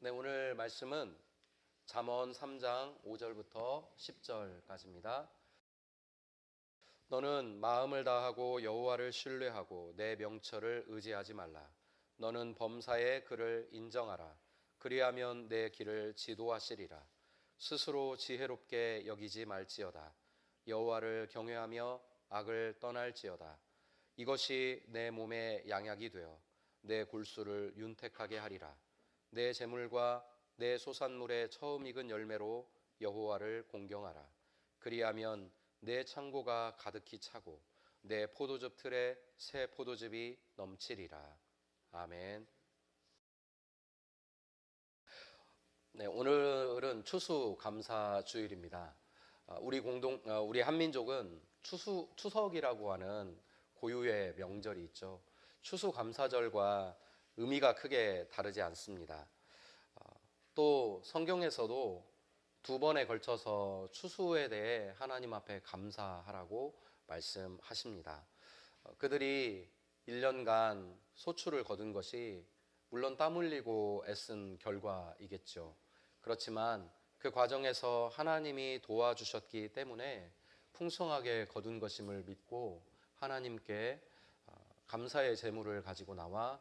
네, 오늘 말씀은 잠언 3장 5절부터 10절까지입니다. 너는 마음을 다하고 여호와를 신뢰하고 내 명철을 의지하지 말라. 너는 범사에 그를 인정하라. 그리하면 내 길을 지도하시리라. 스스로 지혜롭게 여기지 말지어다. 여호와를 경외하며 악을 떠날지어다. 이것이 내 몸의 양약이 되어 내 골수를 윤택하게 하리라. 내 재물과 내 소산물의 처음 익은 열매로 여호와를 공경하라. 그리하면 내 창고가 가득히 차고 내 포도즙 틀에 새 포도즙이 넘치리라. 아멘. 네, 오늘은 추수감사주일입니다. 우리 한민족은 추석이라고 하는 고유의 명절이 있죠. 추수감사절과 의미가 크게 다르지 않습니다. 또 성경에서도 두 번에 걸쳐서 추수에 대해 하나님 앞에 감사하라고 말씀하십니다. 그들이 1년간 소출을 거둔 것이 물론 땀 흘리고 애쓴 결과이겠죠. 그렇지만 그 과정에서 하나님이 도와주셨기 때문에 풍성하게 거둔 것임을 믿고 하나님께 감사의 제물을 가지고 나와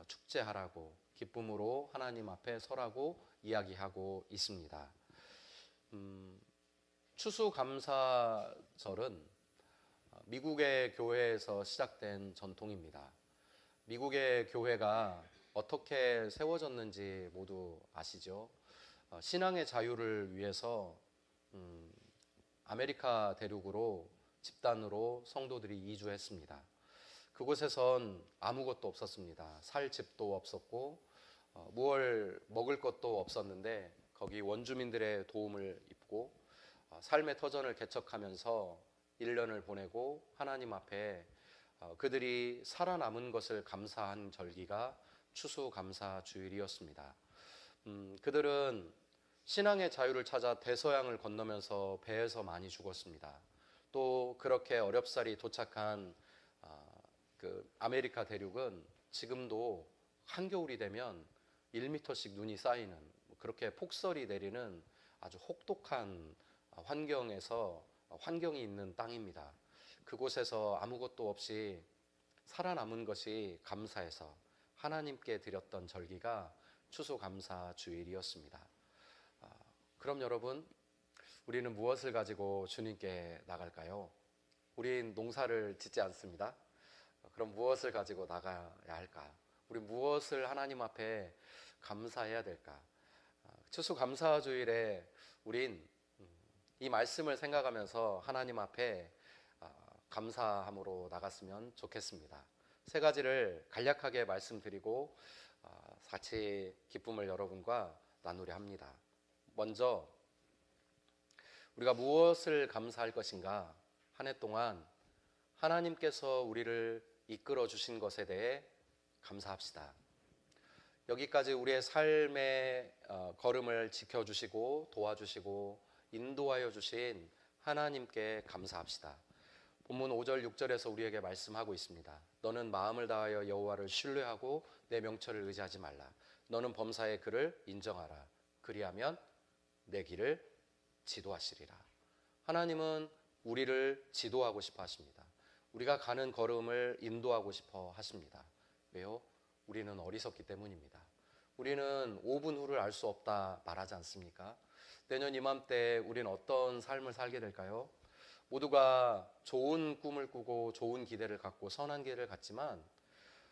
축제하라고 기쁨으로 하나님 앞에 서라고 이야기하고 있습니다. 추수감사절은 미국의 교회에서 시작된 전통입니다. 미국의 교회가 어떻게 세워졌는지 모두 아시죠? 신앙의 자유를 위해서 아메리카 대륙으로 집단으로 성도들이 이주했습니다. 그곳에선 아무것도 없었습니다. 살 집도 없었고 무얼 먹을 것도 없었는데 거기 원주민들의 도움을 입고 삶의 터전을 개척하면서 1년을 보내고 하나님 앞에 그들이 살아남은 것을 감사한 절기가 추수감사주일이었습니다. 그들은 신앙의 자유를 찾아 대서양을 건너면서 배에서 많이 죽었습니다. 또 그렇게 어렵사리 도착한 그 아메리카 대륙은 지금도 한겨울이 되면 1m씩 눈이 쌓이는 그렇게 폭설이 내리는 아주 혹독한 환경이 있는 땅입니다. 그곳에서 아무것도 없이 살아남은 것이 감사해서 하나님께 드렸던 절기가 추수감사 주일이었습니다. 그럼 여러분, 우리는 무엇을 가지고 주님께 나갈까요? 우린 농사를 짓지 않습니다. 그럼 무엇을 가지고 나가야 할까? 우리 무엇을 하나님 앞에 감사해야 될까? 추수감사주일에 우린 이 말씀을 생각하면서 하나님 앞에 감사함으로 나갔으면 좋겠습니다. 세 가지를 간략하게 말씀드리고 같이 기쁨을 여러분과 나누려 합니다. 먼저 우리가 무엇을 감사할 것인가? 한 해 동안 하나님께서 우리를 이끌어 주신 것에 대해 감사합시다. 여기까지 우리의 삶의 걸음을 지켜주시고 도와주시고 인도하여 주신 하나님께 감사합시다. 본문 5절 6절에서 우리에게 말씀하고 있습니다. 너는 마음을 다하여 여호와를 신뢰하고 내 명철을 의지하지 말라. 너는 범사에 그를 인정하라. 그리하면 내 길을 지도하시리라. 하나님은 우리를 지도하고 싶어 하십니다. 우리가 가는 걸음을 인도하고 싶어 하십니다. 왜요? 우리는 어리석기 때문입니다. 우리는 5분 후를 알 수 없다 말하지 않습니까? 내년 이맘때 우리는 어떤 삶을 살게 될까요? 모두가 좋은 꿈을 꾸고 좋은 기대를 갖고 선한 길을 갔지만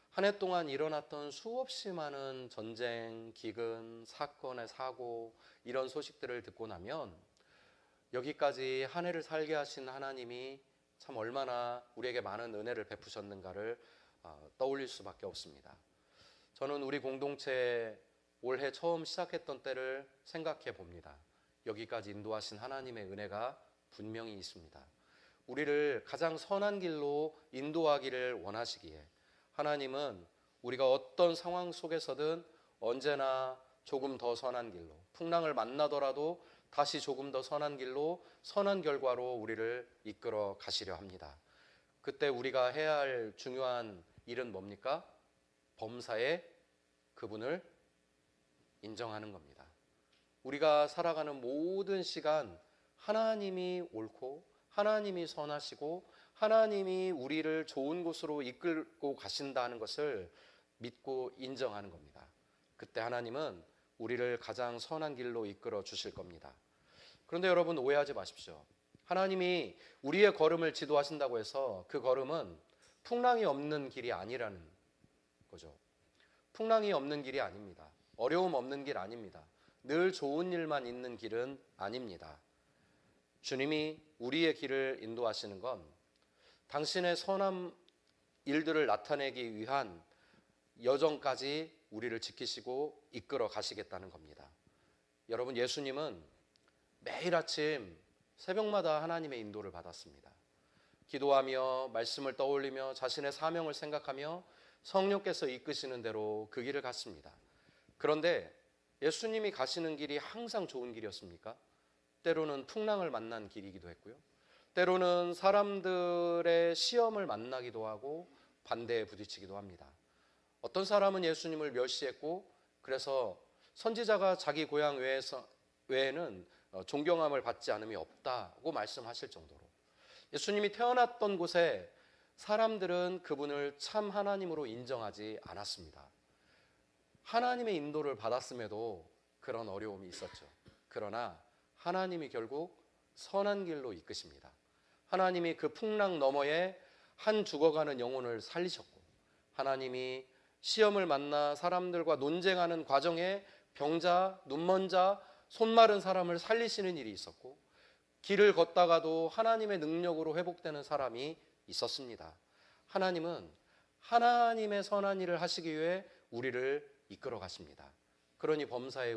한 해 동안 일어났던 수없이 많은 전쟁, 기근, 사건의 사고 이런 소식들을 듣고 나면 여기까지 한 해를 살게 하신 하나님이 참 얼마나 우리에게 많은 은혜를 베푸셨는가를 떠올릴 수밖에 없습니다. 저는 우리 공동체 올해 처음 시작했던 때를 생각해 봅니다. 여기까지 인도하신 하나님의 은혜가 분명히 있습니다. 우리를 가장 선한 길로 인도하기를 원하시기에 하나님은 우리가 어떤 상황 속에서든 언제나 조금 더 선한 길로, 풍랑을 만나더라도 다시 조금 더 선한 길로, 선한 결과로 우리를 이끌어 가시려 합니다. 그때 우리가 해야 할 중요한 일은 뭡니까? 범사에 그분을 인정하는 겁니다. 우리가 살아가는 모든 시간 하나님이 옳고 하나님이 선하시고 하나님이 우리를 좋은 곳으로 이끌고 가신다는 것을 믿고 인정하는 겁니다. 그때 하나님은 우리를 가장 선한 길로 이끌어 주실 겁니다. 그런데 여러분, 오해하지 마십시오. 하나님이 우리의 걸음을 지도하신다고 해서 그 걸음은 풍랑이 없는 길이 아니라는 거죠. 풍랑이 없는 길이 아닙니다. 어려움 없는 길 아닙니다. 늘 좋은 일만 있는 길은 아닙니다. 주님이 우리의 길을 인도하시는 건 당신의 선한 일들을 나타내기 위한 여정까지 우리를 지키시고 이끌어 가시겠다는 겁니다. 여러분, 예수님은 매일 아침 새벽마다 하나님의 인도를 받았습니다. 기도하며 말씀을 떠올리며 자신의 사명을 생각하며 성령께서 이끄시는 대로 그 길을 갔습니다. 그런데 예수님이 가시는 길이 항상 좋은 길이었습니까? 때로는 풍랑을 만난 길이기도 했고요. 때로는 사람들의 시험을 만나기도 하고 반대에 부딪히기도 합니다. 어떤 사람은 예수님을 멸시했고 그래서 선지자가 자기 고향 외에는 존경함을 받지 않음이 없다고 말씀하실 정도로 예수님이 태어났던 곳에 사람들은 그분을 참 하나님으로 인정하지 않았습니다. 하나님의 인도를 받았음에도 그런 어려움이 있었죠. 그러나 하나님이 결국 선한 길로 이끄십니다. 하나님이 그 풍랑 너머에 한 죽어가는 영혼을 살리셨고, 하나님이 시험을 만나 사람들과 논쟁하는 과정에 병자, 눈먼 자, 손 마른 사람을 살리시는 일이 있었고, 길을 걷다가도 하나님의 능력으로 회복되는 사람이 있었습니다. 하나님은 하나님의 선한 일을 하시기 위해 우리를 이끌어 가십니다. 그러니 범사에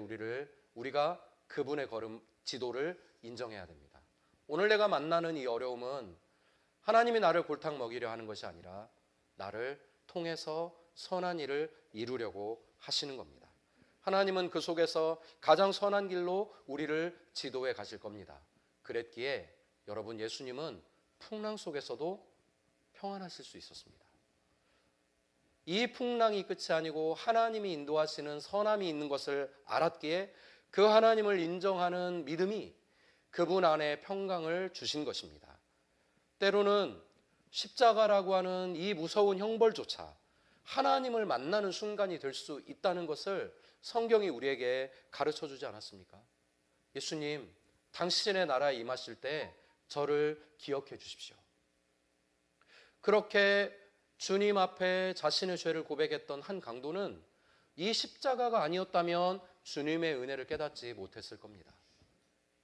우리가 그분의 걸음 지도를 인정해야 됩니다. 오늘 내가 만나는 이 어려움은 하나님이 나를 골탕 먹이려 하는 것이 아니라 나를 통해서 선한 일을 이루려고 하시는 겁니다. 하나님은 그 속에서 가장 선한 길로 우리를 지도해 가실 겁니다. 그랬기에 여러분, 예수님은 풍랑 속에서도 평안하실 수 있었습니다. 이 풍랑이 끝이 아니고 하나님이 인도하시는 선함이 있는 것을 알았기에 그 하나님을 인정하는 믿음이 그분 안에 평강을 주신 것입니다. 때로는 십자가라고 하는 이 무서운 형벌조차 하나님을 만나는 순간이 될 수 있다는 것을 성경이 우리에게 가르쳐 주지 않았습니까? 예수님, 당신의 나라에 임하실 때 저를 기억해 주십시오. 그렇게 주님 앞에 자신의 죄를 고백했던 한 강도는 이 십자가가 아니었다면 주님의 은혜를 깨닫지 못했을 겁니다.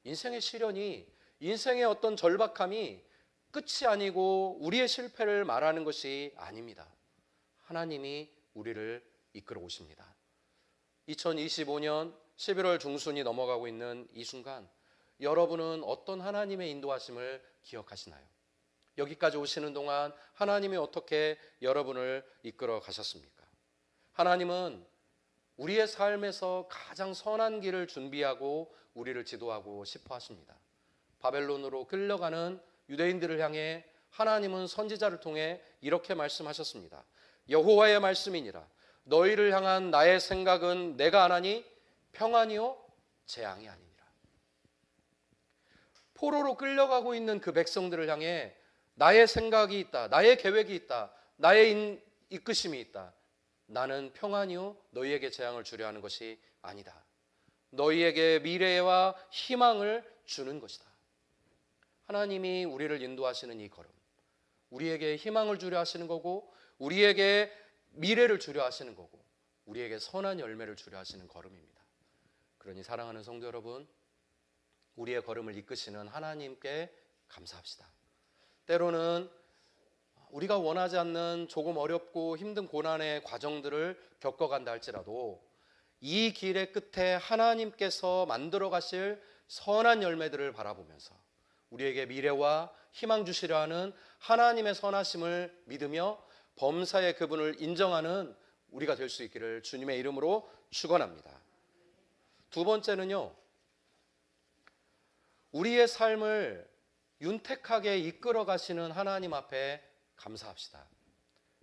인생의 시련이, 인생의 어떤 절박함이 끝이 아니고 우리의 실패를 말하는 것이 아닙니다. 하나님이 우리를 이끌어 오십니다. 2025년 11월 중순이 넘어가고 있는 이 순간, 여러분은 어떤 하나님의 인도하심을 기억하시나요? 여기까지 오시는 동안 하나님이 어떻게 여러분을 이끌어 가셨습니까? 하나님은 우리의 삶에서 가장 선한 길을 준비하고 우리를 지도하고 싶어 하십니다. 바벨론으로 끌려가는 유대인들을 향해 하나님은 선지자를 통해 이렇게 말씀하셨습니다. 여호와의 말씀이니라. 너희를 향한 나의 생각은 내가 안하니 평안이요 재앙이 아니니라. 포로로 끌려가고 있는 그 백성들을 향해 나의 생각이 있다, 나의 계획이 있다, 나의 이끄심이 있다. 나는 평안이요 너희에게 재앙을 주려 하는 것이 아니다. 너희에게 미래와 희망을 주는 것이다. 하나님이 우리를 인도하시는 이 걸음, 우리에게 희망을 주려 하시는 거고, 우리에게 미래를 주려 하시는 거고, 우리에게 선한 열매를 주려 하시는 걸음입니다. 그러니 사랑하는 성도 여러분, 우리의 걸음을 이끄시는 하나님께 감사합시다. 때로는 우리가 원하지 않는 조금 어렵고 힘든 고난의 과정들을 겪어간다 할지라도 이 길의 끝에 하나님께서 만들어 가실 선한 열매들을 바라보면서 우리에게 미래와 희망 주시려 하는 하나님의 선하심을 믿으며 범사의 그분을 인정하는 우리가 될 수 있기를 주님의 이름으로 축원합니다. 두 번째는요, 우리의 삶을 윤택하게 이끌어 가시는 하나님 앞에 감사합시다.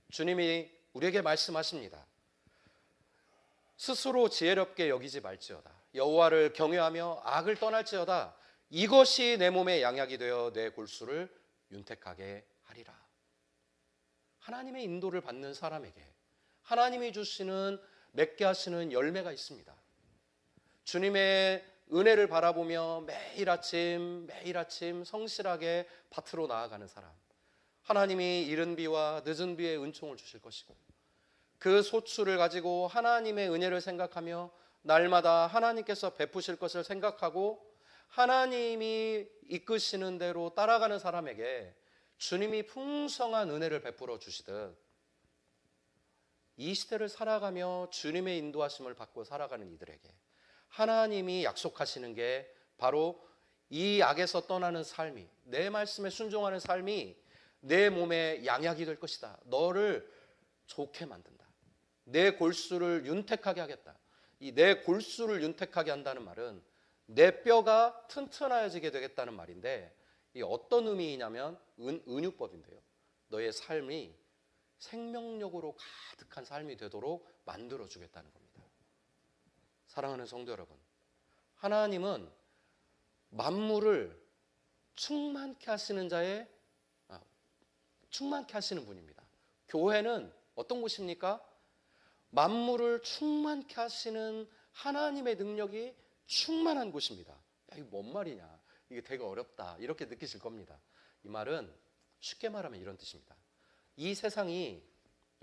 주님이 우리에게 말씀하십니다. 스스로 지혜롭게 여기지 말지어다. 여호와를 경외하며 악을 떠날지어다. 이것이 내 몸의 양약이 되어 내 골수를 윤택하게 하리라. 하나님의 인도를 받는 사람에게 하나님이 주시는 맺게 하시는 열매가 있습니다. 주님의 은혜를 바라보며 매일 아침 성실하게 밭으로 나아가는 사람, 하나님이 이른 비와 늦은 비에 은총을 주실 것이고, 그 소출을 가지고 하나님의 은혜를 생각하며 날마다 하나님께서 베푸실 것을 생각하고 하나님이 이끄시는 대로 따라가는 사람에게 주님이 풍성한 은혜를 베풀어 주시듯, 이 시대를 살아가며 주님의 인도하심을 받고 살아가는 이들에게 하나님이 약속하시는 게 바로 이 악에서 떠나는 삶이, 내 말씀에 순종하는 삶이 내 몸에 양약이 될 것이다. 너를 좋게 만든다. 내 골수를 윤택하게 하겠다. 이 내 골수를 윤택하게 한다는 말은 내 뼈가 튼튼해지게 되겠다는 말인데, 이 어떤 의미냐면 은유법인데요. 너의 삶이 생명력으로 가득한 삶이 되도록 만들어주겠다는 겁니다. 사랑하는 성도 여러분, 하나님은 만물을 충만케 하시는 충만케 하시는 분입니다. 교회는 어떤 곳입니까? 만물을 충만케 하시는 하나님의 능력이 충만한 곳입니다. 야, 이거 뭔 말이냐? 이게 되게 어렵다. 이렇게 느끼실 겁니다. 이 말은 쉽게 말하면 이런 뜻입니다. 이 세상이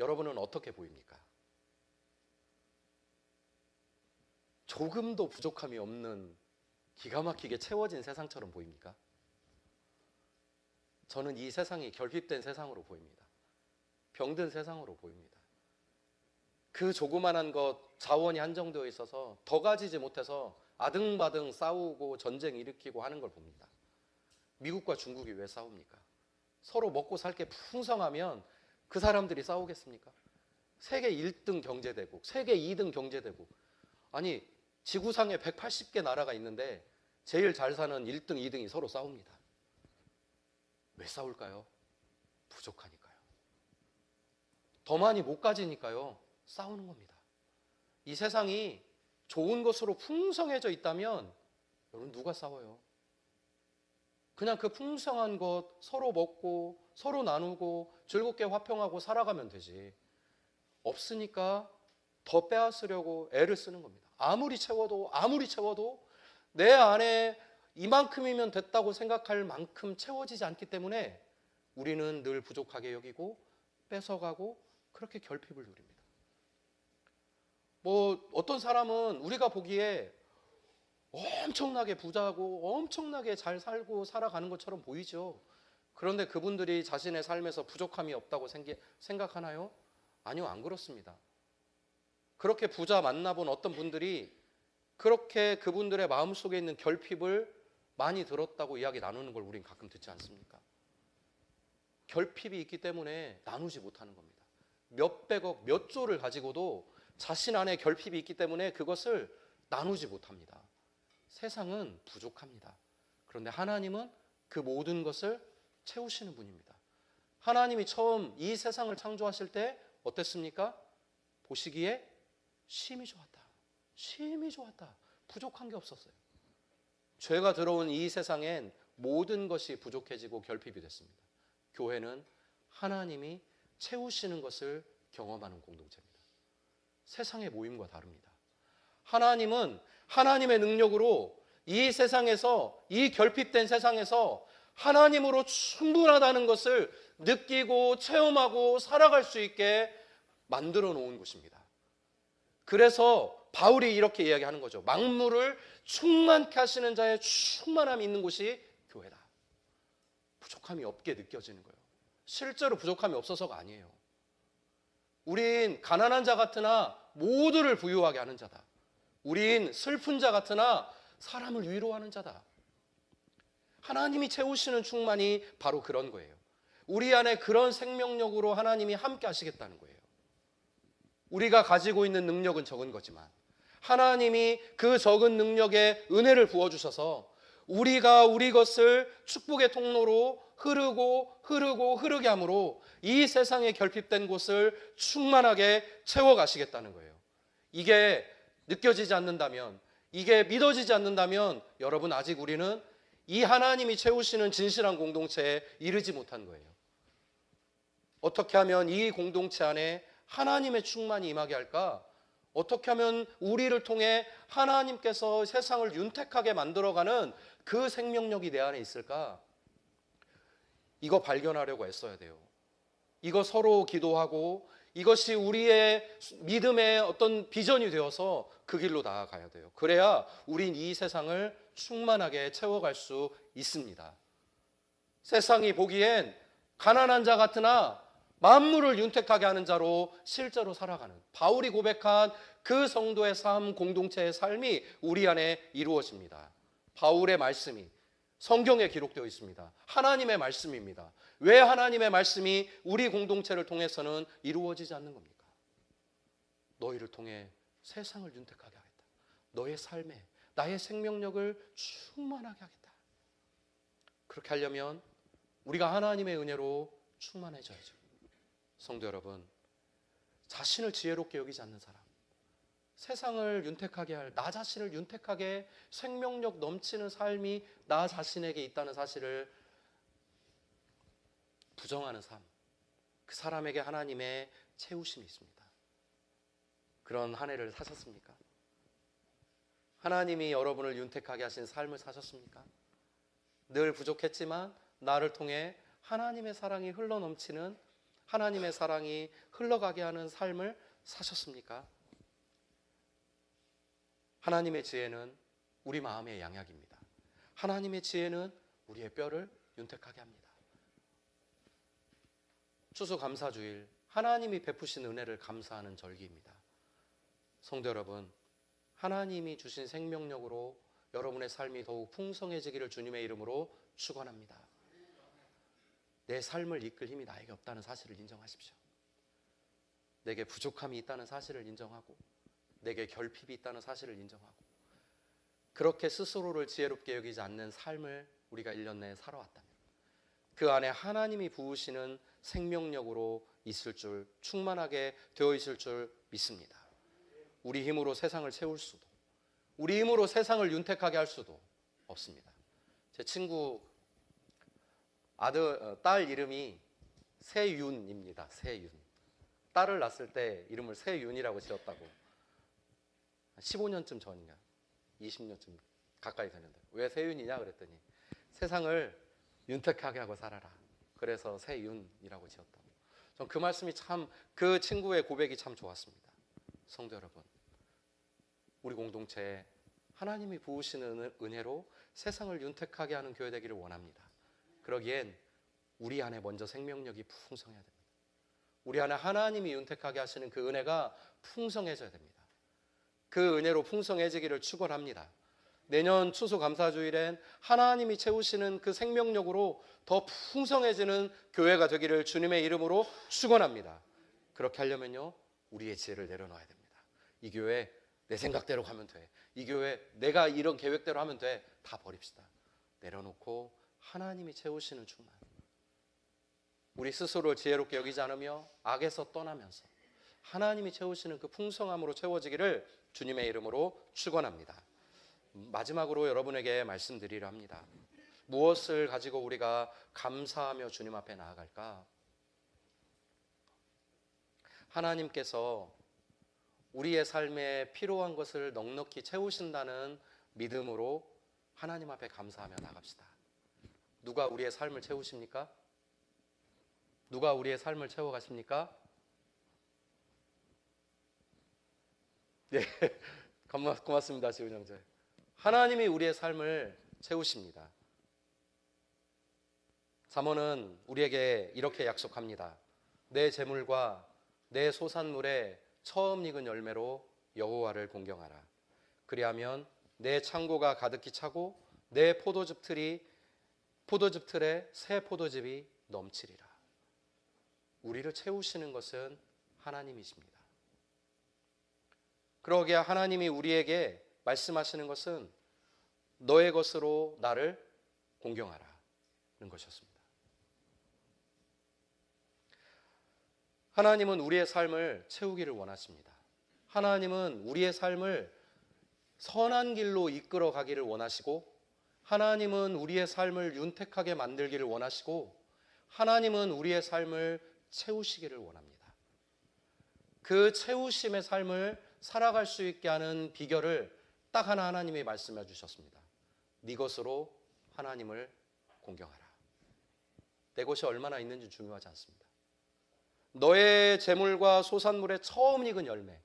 여러분은 어떻게 보입니까? 조금도 부족함이 없는 기가 막히게 채워진 세상처럼 보입니까? 저는 이 세상이 결핍된 세상으로 보입니다. 병든 세상으로 보입니다. 그 조그만한 것 자원이 한정되어 있어서 더 가지지 못해서 아등바등 싸우고 전쟁 일으키고 하는 걸 봅니다. 미국과 중국이 왜 싸웁니까? 서로 먹고 살 게 풍성하면 그 사람들이 싸우겠습니까? 세계 1등 경제대국, 세계 2등 경제대국, 아니 지구상에 180개 나라가 있는데 제일 잘 사는 1등, 2등이 서로 싸웁니다. 왜 싸울까요? 부족하니까요. 더 많이 못 가지니까요. 싸우는 겁니다. 이 세상이 좋은 것으로 풍성해져 있다면 여러분 누가 싸워요? 그냥 그 풍성한 것 서로 먹고 서로 나누고 즐겁게 화평하고 살아가면 되지. 없으니까 더 빼앗으려고 애를 쓰는 겁니다. 아무리 채워도 내 안에 이만큼이면 됐다고 생각할 만큼 채워지지 않기 때문에 우리는 늘 부족하게 여기고 뺏어가고 그렇게 결핍을 누립니다. 어떤 사람은 우리가 보기에 엄청나게 부자고 엄청나게 잘 살고 살아가는 것처럼 보이죠. 그런데 그분들이 자신의 삶에서 부족함이 없다고 생각하나요? 아니요, 안 그렇습니다. 그렇게 부자 만나본 어떤 분들이 그렇게 그분들의 마음속에 있는 결핍을 많이 들었다고 이야기 나누는 걸 우린 가끔 듣지 않습니까? 결핍이 있기 때문에 나누지 못하는 겁니다. 몇백억, 몇 조를 가지고도 자신 안에 결핍이 있기 때문에 그것을 나누지 못합니다. 세상은 부족합니다. 그런데 하나님은 그 모든 것을 채우시는 분입니다. 하나님이 처음 이 세상을 창조하실 때 어땠습니까? 보시기에 심히 좋았다. 심히 좋았다. 부족한 게 없었어요. 죄가 들어온 이 세상엔 모든 것이 부족해지고 결핍이 됐습니다. 교회는 하나님이 채우시는 것을 경험하는 공동체입니다. 세상의 모임과 다릅니다. 하나님은 하나님의 능력으로 이 세상에서, 이 결핍된 세상에서 하나님으로 충분하다는 것을 느끼고 체험하고 살아갈 수 있게 만들어 놓은 곳입니다. 그래서 바울이 이렇게 이야기하는 거죠. 만물을 충만케 하시는 자의 충만함이 있는 곳이 교회다. 부족함이 없게 느껴지는 거예요. 실제로 부족함이 없어서가 아니에요. 우린 가난한 자 같으나 모두를 부유하게 하는 자다. 우린 슬픈 자 같으나 사람을 위로하는 자다. 하나님이 채우시는 충만이 바로 그런 거예요. 우리 안에 그런 생명력으로 하나님이 함께 하시겠다는 거예요. 우리가 가지고 있는 능력은 적은 거지만 하나님이 그 적은 능력에 은혜를 부어주셔서 우리가 우리 것을 축복의 통로로 흐르게 함으로 이 세상에 결핍된 곳을 충만하게 채워가시겠다는 거예요. 이게 느껴지지 않는다면, 이게 믿어지지 않는다면 여러분, 아직 우리는 이 하나님이 채우시는 진실한 공동체에 이르지 못한 거예요. 어떻게 하면 이 공동체 안에 하나님의 충만이 임하게 할까? 어떻게 하면 우리를 통해 하나님께서 세상을 윤택하게 만들어가는 그 생명력이 내 안에 있을까? 이거 발견하려고 애써야 돼요. 이거 서로 기도하고 이것이 우리의 믿음의 어떤 비전이 되어서 그 길로 나아가야 돼요. 그래야 우린 이 세상을 충만하게 채워갈 수 있습니다. 세상이 보기엔 가난한 자 같으나 만물을 윤택하게 하는 자로 실제로 살아가는, 바울이 고백한 그 성도의 삶, 공동체의 삶이 우리 안에 이루어집니다. 바울의 말씀이 성경에 기록되어 있습니다. 하나님의 말씀입니다. 왜 하나님의 말씀이 우리 공동체를 통해서는 이루어지지 않는 겁니까? 너희를 통해 세상을 윤택하게 하겠다. 너의 삶에 나의 생명력을 충만하게 하겠다. 그렇게 하려면 우리가 하나님의 은혜로 충만해져야죠. 성도 여러분, 자신을 지혜롭게 여기지 않는 사람, 세상을 윤택하게 할, 나 자신을 윤택하게 생명력 넘치는 삶이 나 자신에게 있다는 사실을 부정하는 삶, 그 사람에게 하나님의 채우심이 있습니다. 그런 한 해를 사셨습니까? 하나님이 여러분을 윤택하게 하신 삶을 사셨습니까? 늘 부족했지만 나를 통해 하나님의 사랑이 흘러넘치는, 하나님의 사랑이 흘러가게 하는 삶을 사셨습니까? 하나님의 지혜는 우리 마음의 양약입니다. 하나님의 지혜는 우리의 뼈를 윤택하게 합니다. 추수감사주일, 하나님이 베푸신 은혜를 감사하는 절기입니다. 성도 여러분, 하나님이 주신 생명력으로 여러분의 삶이 더욱 풍성해지기를 주님의 이름으로 축원합니다. 내 삶을 이끌 힘이 나에게 없다는 사실을 인정하십시오. 내게 부족함이 있다는 사실을 인정하고 내게 결핍이 있다는 사실을 인정하고, 그렇게 스스로를 지혜롭게 여기지 않는 삶을 우리가 1년 내에 살아왔다면 그 안에 하나님이 부으시는 생명력으로 있을 줄, 충만하게 되어 있을 줄 믿습니다. 우리 힘으로 세상을 채울 수도, 우리 힘으로 세상을 윤택하게 할 수도 없습니다. 제 친구 딸 이름이 세윤입니다. 세윤. 딸을 낳았을 때 이름을 세윤이라고 지었다고. 15년쯤 전인가 20년쯤 가까이 되는데, 왜 세윤이냐 그랬더니 세상을 윤택하게 하고 살아라, 그래서 세윤이라고 지었다고. 전 그 말씀이 참, 그 친구의 고백이 참 좋았습니다. 성도 여러분, 우리 공동체에 하나님이 부으시는 은혜로 세상을 윤택하게 하는 교회 되기를 원합니다. 그러기엔 우리 안에 먼저 생명력이 풍성해야 됩니다. 우리 안에 하나님이 윤택하게 하시는 그 은혜가 풍성해져야 됩니다. 그 은혜로 풍성해지기를 축원합니다. 내년 추수감사주일엔 하나님이 채우시는 그 생명력으로 더 풍성해지는 교회가 되기를 주님의 이름으로 축원합니다. 그렇게 하려면요, 우리의 지혜를 내려놓아야 됩니다. 이 교회 내 생각대로 가면 돼, 이 교회 내가 이런 계획대로 하면 돼, 다 버립시다. 내려놓고 하나님이 채우시는 충만, 우리 스스로를 지혜롭게 여기지 않으며 악에서 떠나면서 하나님이 채우시는 그 풍성함으로 채워지기를 주님의 이름으로 축원합니다. 마지막으로 여러분에게 말씀드리려 합니다. 무엇을 가지고 우리가 감사하며 주님 앞에 나아갈까? 하나님께서 우리의 삶에 필요한 것을 넉넉히 채우신다는 믿음으로 하나님 앞에 감사하며 나갑시다. 누가 우리의 삶을 채우십니까? 누가 우리의 삶을 채워가십니까? 네, 고맙습니다, 지훈 형제. 하나님이 우리의 삶을 채우십니다. 잠언은 우리에게 이렇게 약속합니다. 내 재물과 내 소산물의 처음 익은 열매로 여호와를 공경하라. 그리하면 내 창고가 가득히 차고 내 포도즙 틀에 새 포도즙이 넘치리라. 우리를 채우시는 것은 하나님이십니다. 그러기에 하나님이 우리에게 말씀하시는 것은 너의 것으로 나를 공경하라는 것이었습니다. 하나님은 우리의 삶을 채우기를 원하십니다. 하나님은 우리의 삶을 선한 길로 이끌어 가기를 원하시고, 하나님은 우리의 삶을 윤택하게 만들기를 원하시고, 하나님은 우리의 삶을 채우시기를 원합니다. 그 채우심의 삶을 살아갈 수 있게 하는 비결을 딱 하나 하나님이 말씀해 주셨습니다. 네 것으로 하나님을 공경하라. 내 것이 얼마나 있는지 중요하지 않습니다. 너의 재물과 소산물의 처음 익은 열매,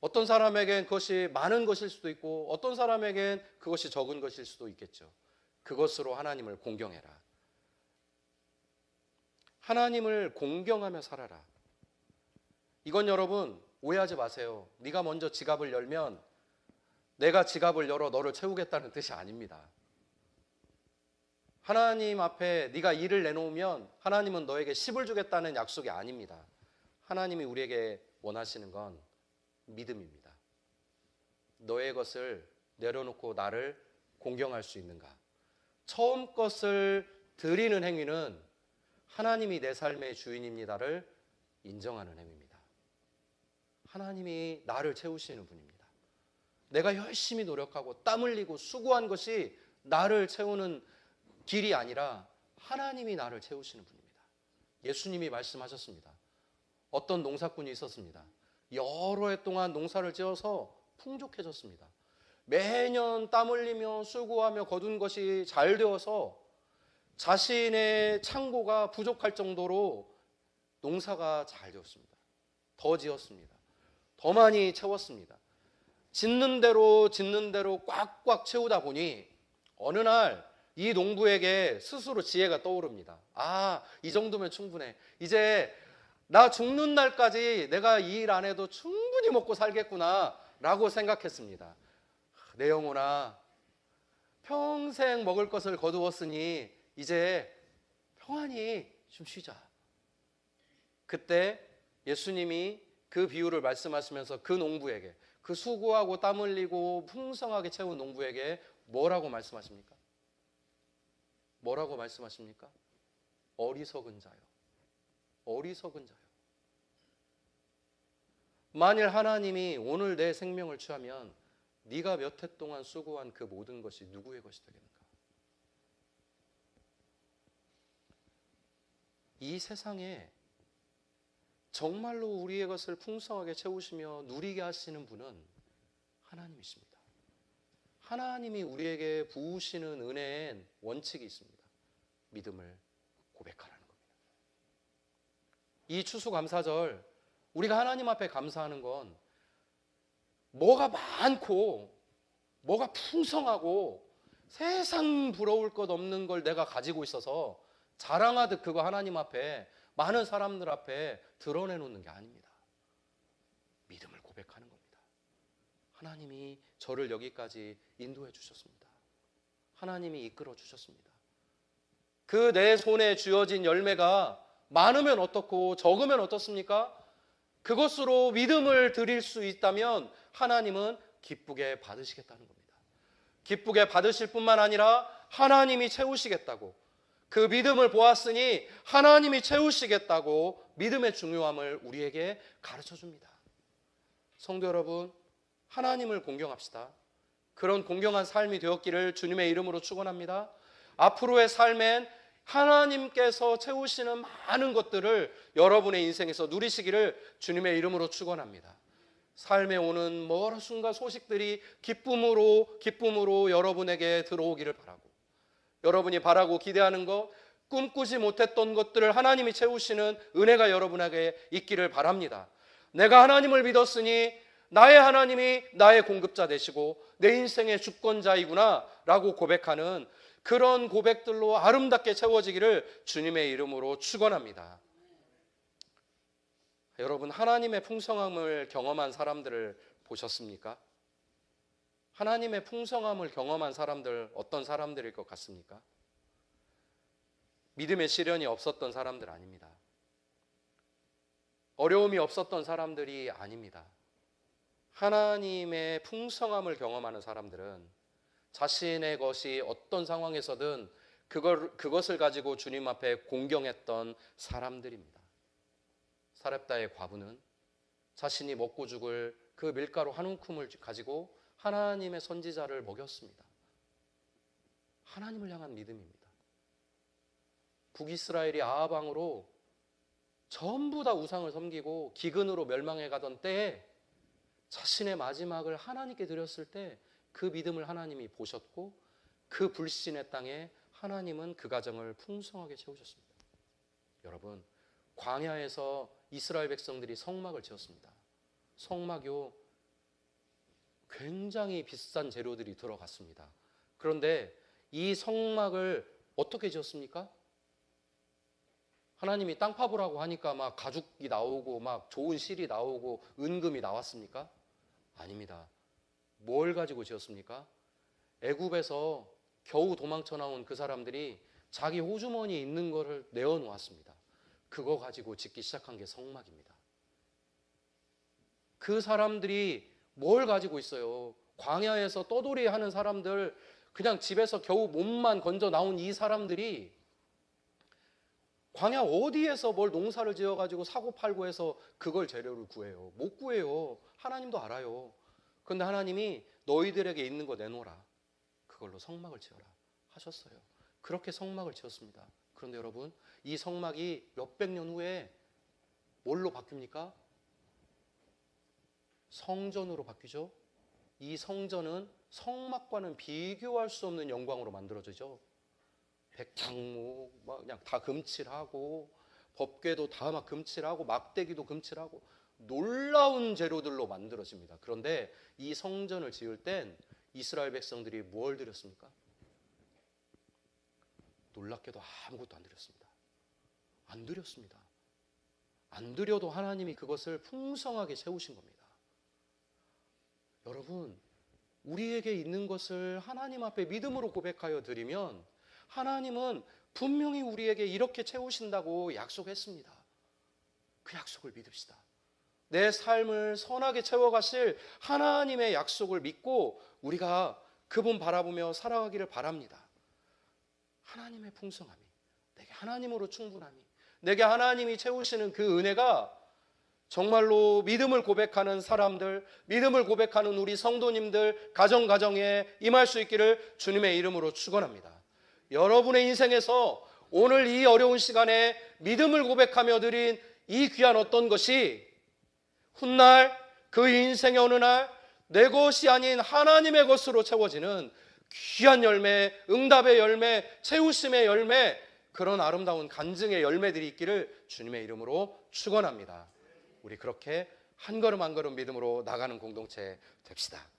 어떤 사람에겐 그것이 많은 것일 수도 있고 어떤 사람에겐 그것이 적은 것일 수도 있겠죠. 그것으로 하나님을 공경해라. 하나님을 공경하며 살아라. 이건 여러분 오해하지 마세요. 네가 먼저 지갑을 열면 내가 지갑을 열어 너를 채우겠다는 뜻이 아닙니다. 하나님 앞에 네가 일을 내놓으면 하나님은 너에게 10을 주겠다는 약속이 아닙니다. 하나님이 우리에게 원하시는 건 믿음입니다. 너의 것을 내려놓고 나를 공경할 수 있는가? 처음 것을 드리는 행위는 하나님이 내 삶의 주인입니다를 인정하는 행위입니다. 하나님이 나를 채우시는 분입니다. 내가 열심히 노력하고 땀 흘리고 수고한 것이 나를 채우는 길이 아니라 하나님이 나를 채우시는 분입니다. 예수님이 말씀하셨습니다. 어떤 농사꾼이 있었습니다. 여러 해 동안 농사를 지어서 풍족해졌습니다. 매년 땀 흘리며 수고하며 거둔 것이 잘 되어서 자신의 창고가 부족할 정도로 농사가 잘 되었습니다. 더 지었습니다. 더 많이 채웠습니다. 짓는 대로 꽉꽉 채우다 보니 어느 날 이 농부에게 스스로 지혜가 떠오릅니다. 아, 이 정도면 충분해. 이제 나 죽는 날까지 내가 이 일 안 해도 충분히 먹고 살겠구나 라고 생각했습니다. 내 영혼아, 평생 먹을 것을 거두었으니 이제 평안히 좀 쉬자. 그때 예수님이 그 비유를 말씀하시면서 그 농부에게, 그 수고하고 땀 흘리고 풍성하게 채운 농부에게 뭐라고 말씀하십니까? 뭐라고 말씀하십니까? 어리석은 자요. 어리석은 자요. 만일 하나님이 오늘 내 생명을 취하면 네가 몇 해 동안 수고한 그 모든 것이 누구의 것이 되겠는가? 이 세상에 정말로 우리의 것을 풍성하게 채우시며 누리게 하시는 분은 하나님이십니다. 하나님이 우리에게 부으시는 은혜엔 원칙이 있습니다. 믿음을 고백하라는 겁니다. 이 추수감사절 우리가 하나님 앞에 감사하는 건 뭐가 많고 뭐가 풍성하고 세상 부러울 것 없는 걸 내가 가지고 있어서 자랑하듯 그거 하나님 앞에 많은 사람들 앞에 드러내놓는 게 아닙니다. 믿음을 고백하는 겁니다. 하나님이 저를 여기까지 인도해 주셨습니다. 하나님이 이끌어 주셨습니다. 그 내 손에 쥐어진 열매가 많으면 어떻고 적으면 어떻습니까? 그것으로 믿음을 드릴 수 있다면 하나님은 기쁘게 받으시겠다는 겁니다. 기쁘게 받으실 뿐만 아니라 하나님이 채우시겠다고, 그 믿음을 보았으니 하나님이 채우시겠다고 믿음의 중요함을 우리에게 가르쳐 줍니다. 성도 여러분, 하나님을 공경합시다. 그런 공경한 삶이 되었기를 주님의 이름으로 축원합니다. 앞으로의 삶엔 하나님께서 채우시는 많은 것들을 여러분의 인생에서 누리시기를 주님의 이름으로 축원합니다. 삶에 오는 여러 순간 소식들이 기쁨으로 여러분에게 들어오기를 바라고, 여러분이 바라고 기대하는 것, 꿈꾸지 못했던 것들을 하나님이 채우시는 은혜가 여러분에게 있기를 바랍니다. 내가 하나님을 믿었으니 나의 하나님이 나의 공급자 되시고 내 인생의 주권자이구나 라고 고백하는 그런 고백들로 아름답게 채워지기를 주님의 이름으로 축원합니다. 여러분, 하나님의 풍성함을 경험한 사람들을 보셨습니까? 하나님의 풍성함을 경험한 사람들, 어떤 사람들일 것 같습니까? 믿음의 시련이 없었던 사람들 아닙니다. 어려움이 없었던 사람들이 아닙니다. 하나님의 풍성함을 경험하는 사람들은 자신의 것이 어떤 상황에서든 그것을 가지고 주님 앞에 공경했던 사람들입니다. 사렙다의 과부는 자신이 먹고 죽을 그 밀가루 한 움큼을 가지고 하나님의 선지자를 먹였습니다. 하나님을 향한 믿음입니다. 북이스라엘이 아합 왕으로 전부 다 우상을 섬기고 기근으로 멸망해 가던 때에 자신의 마지막을 하나님께 드렸을 때 그 믿음을 하나님이 보셨고 그 불신의 땅에 하나님은 그 가정을 풍성하게 채우셨습니다. 여러분, 광야에서 이스라엘 백성들이 성막을 지었습니다. 성막이요, 굉장히 비싼 재료들이 들어갔습니다. 그런데 이 성막을 어떻게 지었습니까? 하나님이 땅 파보라고 하니까 막 가죽이 나오고 막 좋은 실이 나오고 은금이 나왔습니까? 아닙니다. 뭘 가지고 지었습니까? 애굽에서 겨우 도망쳐 나온 그 사람들이 자기 호주머니에 있는 거를 내어놓았습니다. 그거 가지고 짓기 시작한 게 성막입니다. 그 사람들이 뭘 가지고 있어요? 광야에서 떠돌이 하는 사람들, 그냥 집에서 겨우 몸만 건져 나온 이 사람들이 광야 어디에서 뭘 농사를 지어가지고 사고 팔고 해서 그걸 재료를 구해요? 못 구해요. 하나님도 알아요. 그런데 하나님이 너희들에게 있는 거 내놓으라. 그걸로 성막을 지어라 하셨어요. 그렇게 성막을 지었습니다. 그런데 여러분, 이 성막이 몇백 년 후에 뭘로 바뀝니까? 성전으로 바뀌죠. 이 성전은 성막과는 비교할 수 없는 영광으로 만들어지죠. 백향목 막 그냥 다 금칠하고 법궤도 다 막 금칠하고 막대기도 금칠하고 놀라운 재료들로 만들어집니다. 그런데 이 성전을 지을 땐 이스라엘 백성들이 뭘 드렸습니까? 놀랍게도 아무것도 안 드렸습니다. 안 드렸습니다. 안 드려도 하나님이 그것을 풍성하게 채우신 겁니다. 여러분, 우리에게 있는 것을 하나님 앞에 믿음으로 고백하여 드리면 하나님은 분명히 우리에게 이렇게 채우신다고 약속했습니다. 그 약속을 믿읍시다. 내 삶을 선하게 채워가실 하나님의 약속을 믿고 우리가 그분 바라보며 살아가기를 바랍니다. 하나님의 풍성함이, 내게 하나님으로 충분함이, 내게 하나님이 채우시는 그 은혜가 정말로 믿음을 고백하는 사람들, 믿음을 고백하는 우리 성도님들 가정가정에 임할 수 있기를 주님의 이름으로 축원합니다. 여러분의 인생에서 오늘 이 어려운 시간에 믿음을 고백하며 드린 이 귀한 어떤 것이 훗날 그 인생의 어느 날 내 것이 아닌 하나님의 것으로 채워지는 귀한 열매, 응답의 열매, 채우심의 열매, 그런 아름다운 간증의 열매들이 있기를 주님의 이름으로 축원합니다. 우리 그렇게 한 걸음 한 걸음 믿음으로 나가는 공동체 됩시다.